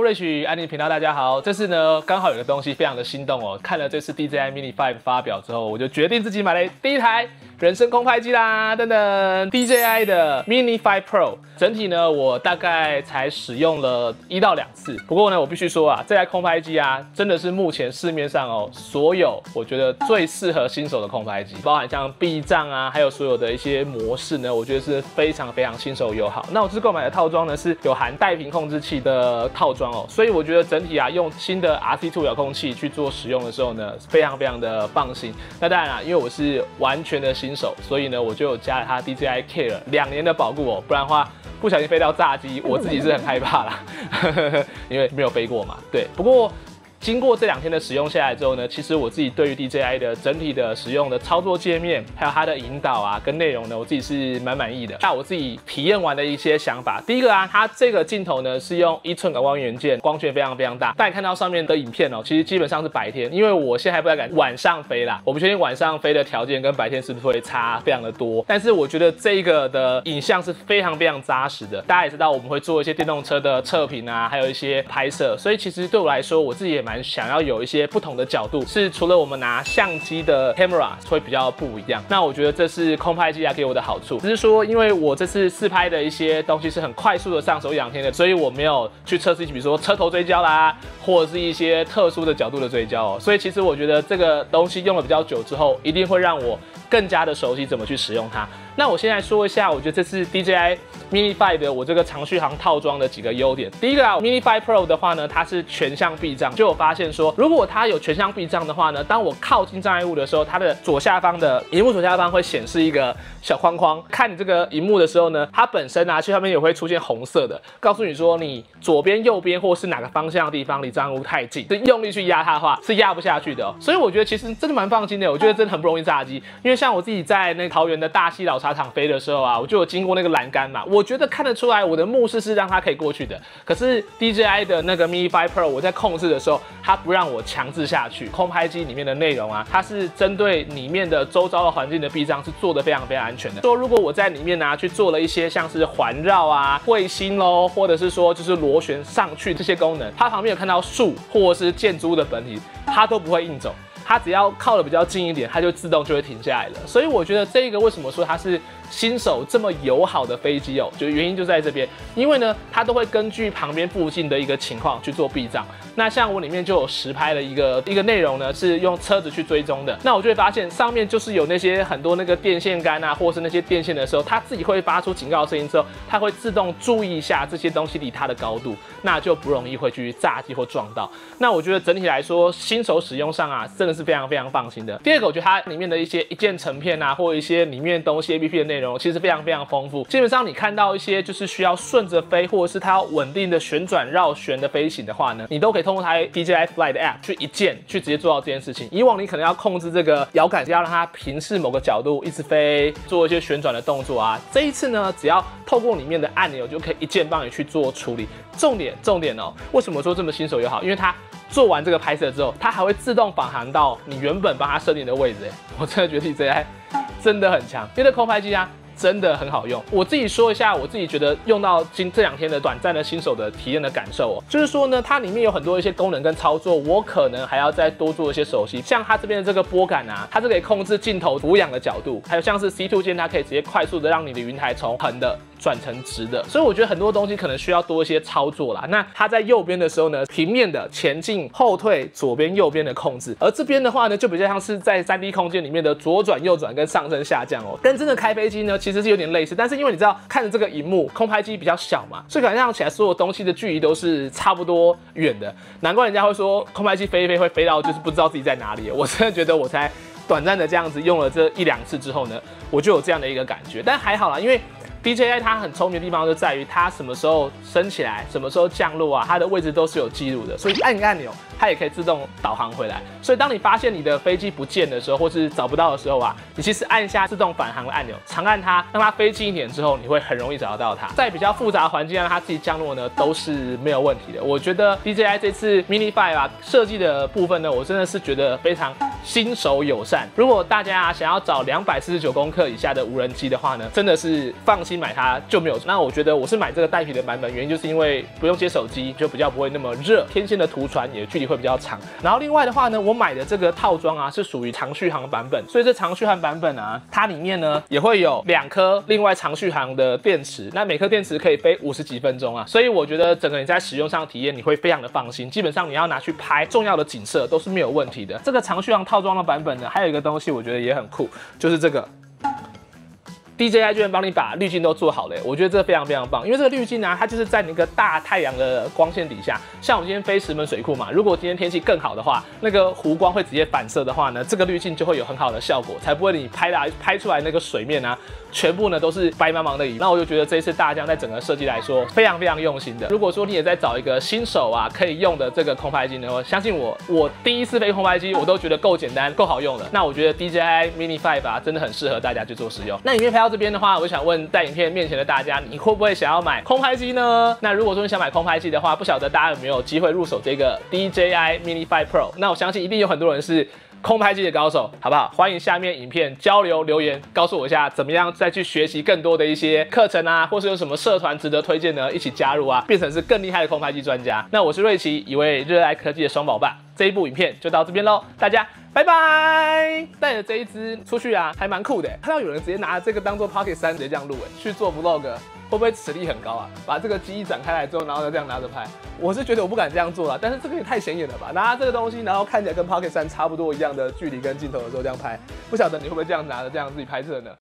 Rich 安妮频道，大家好。这次呢，刚好有个东西非常的心动哦。看了这次 DJI Mini 5发表之后，我就决定自己买了第一台人生空拍机啦！等等 ，DJI 的 Mini 5 Pro， 整体呢，我大概才使用了1到2次。不过呢，我必须说啊，这台空拍机啊，真的是目前市面上哦，所有我觉得最适合新手的空拍机，包含像避障啊，还有所有的一些模式呢，我觉得是非常新手友好。那我这次购买的套装呢，是有含带屏控制器的套装哦，所以我觉得整体啊，用新的 RC2 遥控器去做使用的时候呢，非常的放心。那当然啦，因为我是完全的新手，所以呢，我就有加了它 DJI Care 2年的保固哦，不然的话不小心飞到炸机，我自己是很害怕啦，因为没有飞过嘛。对，不过经过这2天的使用下来之后呢，其实我自己对于 DJI 的整体的使用的操作界面，还有它的引导啊跟内容呢，我自己是蛮满意的。那我自己体验完的一些想法，第一个啊，它这个镜头呢是用1寸感光元件，光圈非常大。大家看到上面的影片哦，其实基本上是白天，因为我现在还不太敢晚上飞啦，我不确定晚上飞的条件跟白天是不是会差非常的多。但是我觉得这个的影像是非常扎实的。大家也知道我们会做一些电动车的测评啊，还有一些拍摄，所以其实对我来说，我自己也蛮想要有一些不同的角度，是除了我们拿相机的 camera 会比较不一样。那我觉得这是空拍机给我的好处，只是说因为我这次试拍的一些东西是很快速的上手1-2天的，所以我没有去测试，比如说车头追焦啦，或者是一些特殊的角度的追焦哦。所以其实我觉得这个东西用了比较久之后，一定会让我更加的熟悉怎么去使用它。那我先来说一下，我觉得这次 DJI Mini 5的我这个长续航套装的几个优点。第一个啊 ，Mini 5 Pro 的话呢，它是全向避障，就有发现说，如果它有全向避障的话呢，当我靠近障碍物的时候，它的左下方的荧幕左下方会显示一个小框框，看你这个荧幕的时候呢，它本身啊，去上面也会出现红色的，告诉你说你左边、右边或是哪个方向的地方离障碍物太近，是用力去压它的话是压不下去的哦。所以我觉得其实真的蛮放心的，我觉得真的很不容易炸机，因为像我自己在那个桃园的大溪老茶厂飞的时候啊，我就有经过那个栏杆嘛，我觉得看得出来我的目视是让它可以过去的，可是 DJI 的那个 Mini 5 Pro 我在控制的时候，它不让我强制下去。空拍机里面的内容啊，它是针对里面的周遭的环境的避障是做得非常安全的。说如果我在里面呢去做了一些像是环绕啊、卫星咯，或者是说就是螺旋上去这些功能，它旁边有看到树或者是建筑物的本体，它都不会硬走。它只要靠得比较近一点，它就自动就会停下来了。所以我觉得这个为什么说它是新手这么友好的飞机哦，就原因就在这边，因为呢，它都会根据旁边附近的一个情况去做避障。那像我里面就有实拍的一个内容呢，是用车子去追踪的。那我就会发现上面就是有那些很多那个电线杆啊，或是那些电线的时候，它自己会发出警告声音之后，它会自动注意一下这些东西离它的高度，那就不容易会去炸机或撞到。那我觉得整体来说，新手使用上啊，真的是非常放心的。第二个，我觉得它里面的一些一键成片啊，或者一些里面东西 APP 的内容，其实非常丰富。基本上你看到一些就是需要顺着飞，或者是它要稳定的旋转绕旋的飞行的话呢，你都可以通过它 DJI Fly 的 App 去一键去直接做到这件事情。以往你可能要控制这个摇杆，要让它平视某个角度一直飞，做一些旋转的动作啊。这一次呢，只要透过里面的按钮就可以一键帮你去做处理。重点哦，为什么说这么新手友好？因为它做完这个拍摄之后，它还会自动返航到你原本帮它设定的位置。我真的觉得 DJI 真的很强，因为这空拍机啊真的很好用。我自己说一下，我自己觉得用到这2天的短暂的新手的体验的感受哦，就是说呢，它里面有很多一些功能跟操作，我可能还要再多做一些熟悉。像它这边的这个拨杆啊，它是可以控制镜头俯仰的角度，还有像是 C2 键，它可以直接快速的让你的云台从横的转成直的，所以我觉得很多东西可能需要多一些操作啦。那它在右边的时候呢，平面的前进、后退、左边、右边的控制，而这边的话呢，就比较像是在3D 空间里面的左转、右转跟上升下降哦，跟真的开飞机呢其实是有点类似，但是因为你知道看着这个荧幕，空拍机比较小嘛，所以感觉上起来所有东西的距离都是差不多远的，难怪人家会说空拍机飞一飞会飞到就是不知道自己在哪里。我真的觉得我才短暂的这样子用了这1-2次之后呢，我就有这样的一个感觉，但还好啦，因为DJI 它很聪明的地方就在于它什么时候升起来，什么时候降落啊，它的位置都是有记录的，所以按一个按钮，它也可以自动导航回来。所以当你发现你的飞机不见的时候，或是找不到的时候啊，你其实按一下自动返航的按钮，长按它，让它飞近一点之后，你会很容易找得到它。在比较复杂的环境让它自己降落呢，都是没有问题的。我觉得 DJI 这次 Mini 5啊设计的部分呢，我真的是觉得非常新手友善。如果大家想要找249公克以下的无人机的话呢，真的是放心买它就没有。那我觉得我是买这个带皮的版本，原因就是因为不用接手机，就比较不会那么热，天线的图传也距离会比较长。然后另外的话呢，我买的这个套装啊是属于长续航版本，所以这长续航版本啊，它里面呢也会有2颗另外长续航的电池，那每颗电池可以飞50几分钟啊，所以我觉得整个你在使用上的体验你会非常的放心，基本上你要拿去拍重要的景色都是没有问题的。这个长续航套装的版本呢，还有一个东西我觉得也很酷，就是这个。DJI 居然帮你把滤镜都做好了，我觉得这非常非常棒，因为这个滤镜呢，它就是在那个大太阳的光线底下，像我今天飞石门水库嘛，如果今天天气更好的话，那个湖光会直接反射的话呢，这个滤镜就会有很好的效果，才不会你拍出来那个水面啊，全部呢都是白茫茫的云。那我就觉得这一次大疆在整个设计来说，非常非常用心的。如果说你也在找一个新手啊可以用的这个空拍机呢，我相信我第一次飞空拍机，我都觉得够简单、够好用了。那我觉得 DJI Mini 5啊，真的很适合大家去做使用。那影片拍到这边的话，我想问在影片面前的大家，你会不会想要买空拍机呢？那如果说你想买空拍机的话，不晓得大家有没有机会入手这个 DJI Mini 5 Pro？ 那我相信一定有很多人是空拍机的高手，好不好？欢迎下面影片交流留言，告诉我一下怎么样再去学习更多的一些课程啊，或是有什么社团值得推荐呢？一起加入啊，变成是更厉害的空拍机专家。那我是瑞奇，一位热爱科技的双宝爸。这一部影片就到这边喽，大家拜拜！带着这一支出去啊，还蛮酷的。看到有人直接拿这个当做 Pocket 3直接这样录，去做 vlog， 会不会实力很高啊？把这个机翼展开来之后，然后就这样拿着拍。我是觉得我不敢这样做啦，但是这个也太显眼了吧？拿这个东西，然后看起来跟 Pocket 3差不多一样的距离跟镜头的时候这样拍，不晓得你会不会这样拿着这样自己拍摄呢？